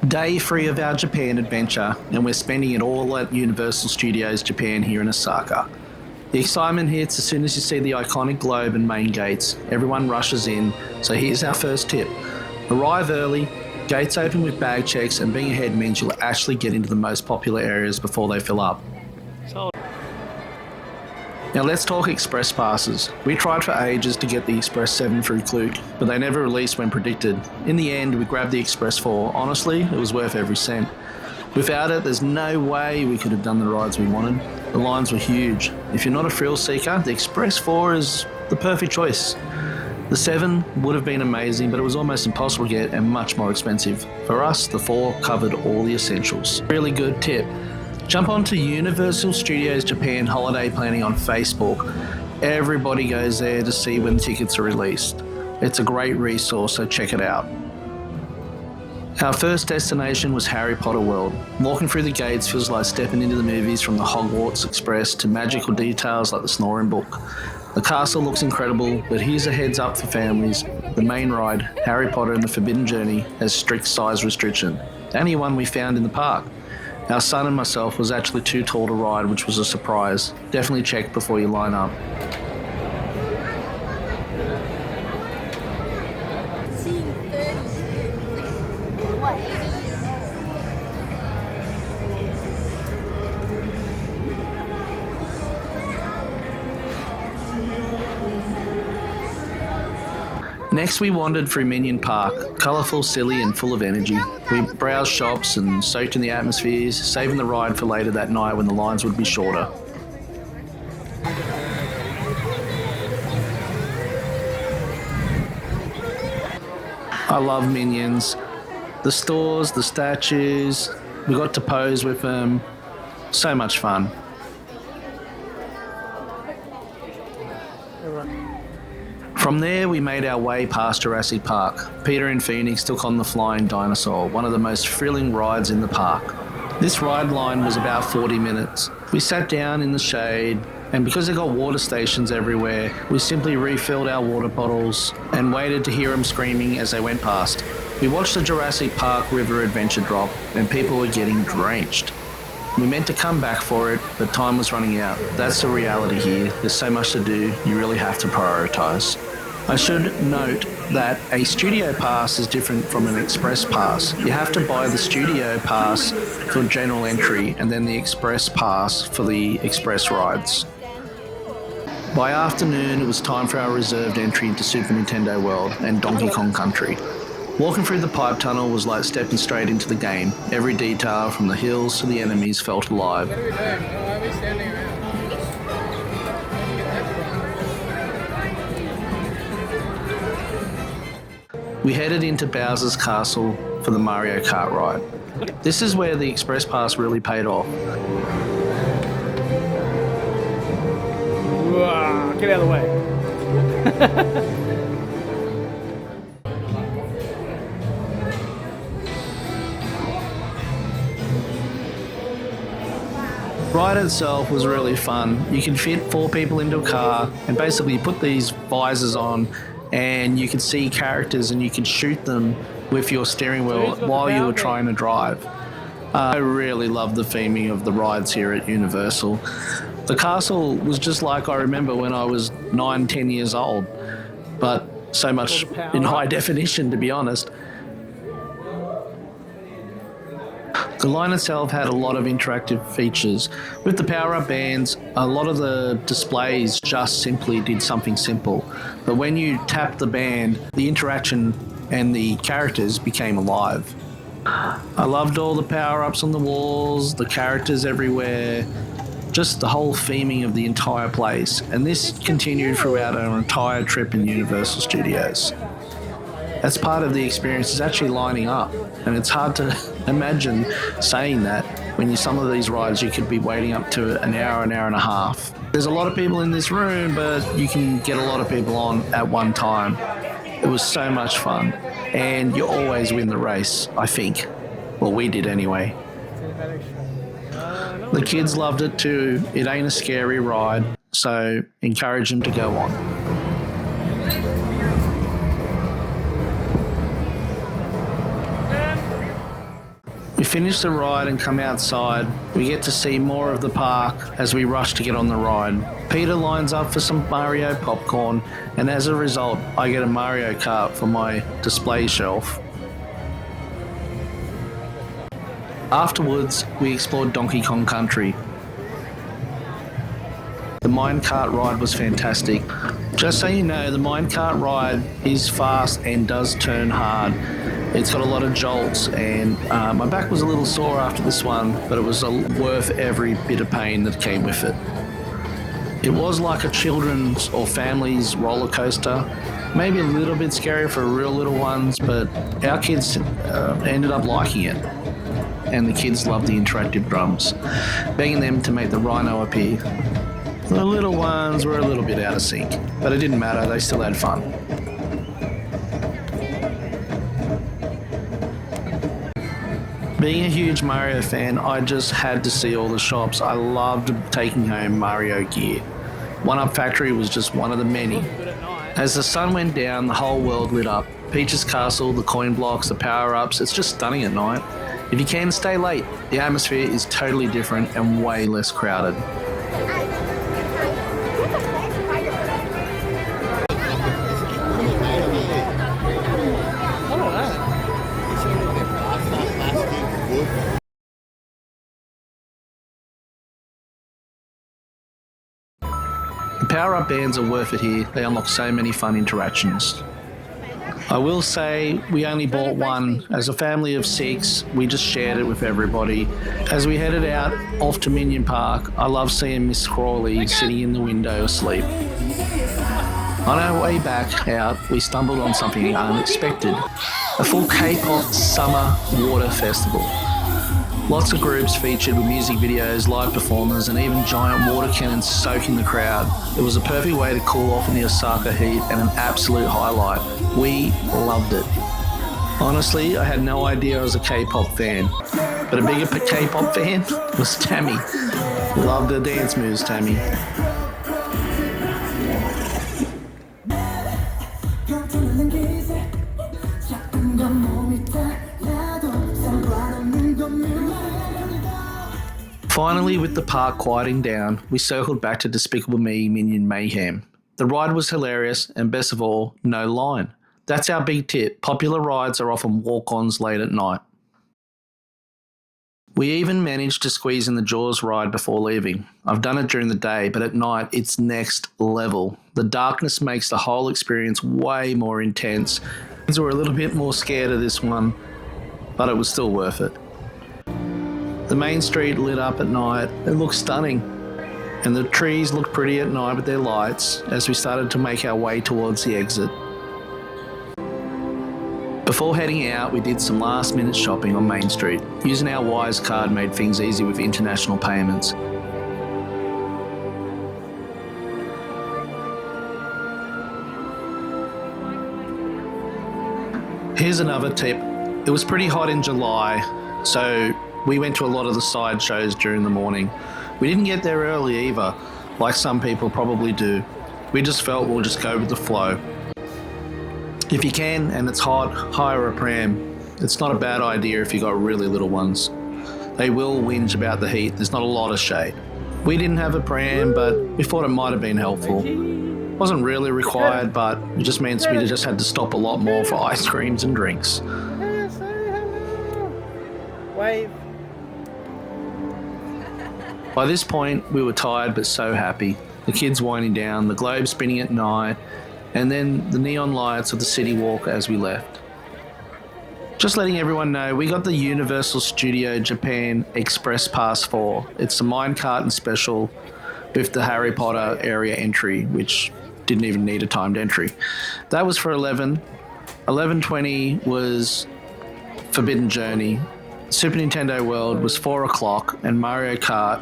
Day 3 of our Japan adventure, and we're spending it all at Universal Studios Japan here in Osaka. The excitement hits as soon as you see the iconic globe and main gates. Everyone rushes in, so here's our first tip. Arrive early, gates open with bag checks, and being ahead means you'll actually get into the most popular areas before they fill up. Now let's talk express passes. We tried for ages to get the Express 7 through Klook, but they never released when predicted. In the end, we grabbed the Express 4. Honestly, it was worth every cent. Without it, there's no way we could have done the rides we wanted. The lines were huge. If you're not a thrill seeker, the Express 4 is the perfect choice. The 7 would have been amazing, but it was almost impossible to get and much more expensive. For us, the 4 covered all the essentials. Really good tip. Jump onto Universal Studios Japan holiday planning on Facebook. Everybody goes there to see when tickets are released. It's a great resource, so check it out. Our first destination was Harry Potter World. Walking through the gates feels like stepping into the movies, from the Hogwarts Express to magical details like the Snoring Book. The castle looks incredible, but here's a heads up for families. The main ride, Harry Potter and the Forbidden Journey, has strict size restriction. The only one we found in the park. Our son and myself was actually too tall to ride, which was a surprise. Definitely check before you line up. Next we wandered through Minion Park, colourful, silly and full of energy. We browsed shops and soaked in the atmospheres, saving the ride for later that night when the lines would be shorter. I love Minions. The stores, the statues, we got to pose with them. So much fun. From there, we made our way past Jurassic Park. Peter and Phoenix took on the flying dinosaur, one of the most thrilling rides in the park. This ride line was about 40 minutes. We sat down in the shade, and because they got water stations everywhere, we simply refilled our water bottles and waited to hear them screaming as they went past. We watched the Jurassic Park River Adventure drop, and people were getting drenched. We meant to come back for it, but time was running out. That's the reality here. There's so much to do, you really have to prioritise. I should note that a studio pass is different from an express pass. You have to buy the studio pass for general entry and then the express pass for the express rides. By afternoon, it was time for our reserved entry into Super Nintendo World and Donkey Kong Country. Walking through the pipe tunnel was like stepping straight into the game. Every detail, from the hills to the enemies, felt alive. We headed into Bowser's Castle for the Mario Kart ride. This is where the Express Pass really paid off. Get out of the way. Ride itself was really fun. You can fit 4 people into a car and basically put these visors on and you can see characters and you can shoot them with your steering wheel while you were trying to drive. I really love the theming of the rides here at Universal. The castle was just like I remember when I was 9, 10 years old, but so much in high definition, to be honest. The line itself had a lot of interactive features. With the power-up bands, a lot of the displays just simply did something simple. But when you tapped the band, the interaction and the characters became alive. I loved all the power-ups on the walls, the characters everywhere, just the whole theming of the entire place. And this continued throughout our entire trip in Universal Studios. That's part of the experience, is actually lining up. And it's hard to imagine saying that when you some of these rides you could be waiting up to an hour and a half. There's a lot of people in this room, but you can get a lot of people on at one time. It was so much fun. And you always win the race, I think. Well, we did anyway. The kids loved it too. It ain't a scary ride, so encourage them to go on. finish the ride and come outside, we get to see more of the park as we rush to get on the ride. Peter lines up for some Mario popcorn, and as a result, I get a Mario Kart for my display shelf. Afterwards, we explored Donkey Kong Country. The minecart ride was fantastic. Just so you know, the minecart ride is fast and does turn hard. It's got a lot of jolts, and my back was a little sore after this one, but it was worth every bit of pain that came with it. It was like a children's or family's roller coaster, maybe a little bit scary for real little ones, but our kids ended up liking it. And the kids loved the interactive drums, begging them to make the rhino appear. The little ones were a little bit out of sync, but it didn't matter, they still had fun. Being a huge Mario fan, I just had to see all the shops. I loved taking home Mario gear. One Up Factory was just one of the many. As the sun went down, the whole world lit up. Peach's Castle, the coin blocks, the power-ups, it's just stunning at night. If you can stay late, the atmosphere is totally different and way less crowded. The power-up bands are worth it here. They unlock so many fun interactions. I will say we only bought one. As a family of 6, we just shared it with everybody. As we headed out off to Minion Park, I love seeing Miss Crawley sitting in the window asleep. On our way back out, we stumbled on something unexpected. A full K-pop summer water festival. Lots of groups featured with music videos, live performers, and even giant water cannons soaking the crowd. It was a perfect way to cool off in the Osaka heat and an absolute highlight. We loved it. Honestly, I had no idea I was a K-pop fan, but a bigger K-pop fan was Tammy. Loved her dance moves, Tammy. Finally, with the park quieting down, we circled back to Despicable Me Minion Mayhem. The ride was hilarious, and best of all, no line. That's our big tip. Popular rides are often walk-ons late at night. We even managed to squeeze in the Jaws ride before leaving. I've done it during the day, but at night it's next level. The darkness makes the whole experience way more intense. We were a little bit more scared of this one, but it was still worth it. The main street lit up at night. It looked stunning. And the trees looked pretty at night with their lights as we started to make our way towards the exit. Before heading out, we did some last minute shopping on Main Street. Using our Wise card made things easy with international payments. Here's another tip. It was pretty hot in July, so we went to a lot of the side shows during the morning. We didn't get there early either, like some people probably do. We just felt we'll just go with the flow. If you can and it's hot, hire a pram. It's not a bad idea if you got really little ones. They will whinge about the heat. There's not a lot of shade. We didn't have a pram, but we thought it might have been helpful. Wasn't really required, but it just means we just had to stop a lot more for ice creams and drinks. Wave. By this point, we were tired but so happy. The kids winding down, the globe spinning at night, and then the neon lights of the city walk as we left. Just letting everyone know, we got the Universal Studios Japan Express Pass 4. It's a minecart and special with the Harry Potter area entry, which didn't even need a timed entry. That was for 11. 11:20 was Forbidden Journey. Super Nintendo World was 4 o'clock, and Mario Kart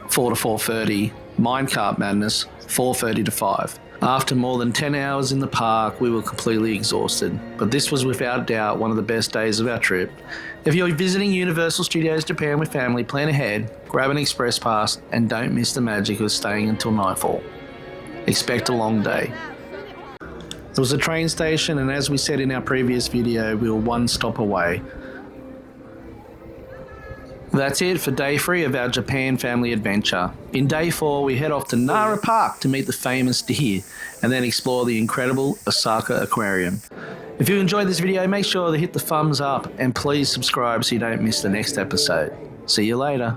4 to 4:30. Minecart Madness 4:30 to 5. After more than 10 hours in the park, we were completely exhausted, but this was without doubt one of the best days of our trip. If you're visiting Universal Studios Japan with family, plan ahead, grab an express pass, and don't miss the magic of staying until nightfall. Expect a long day. There was a train station, and as we said in our previous video, we were one stop away. That's it for day 3 of our Japan family adventure. In day 4, we head off to Nara Park to meet the famous deer and then explore the incredible Osaka Aquarium. If you enjoyed this video, make sure to hit the thumbs up and please subscribe so you don't miss the next episode. See you later.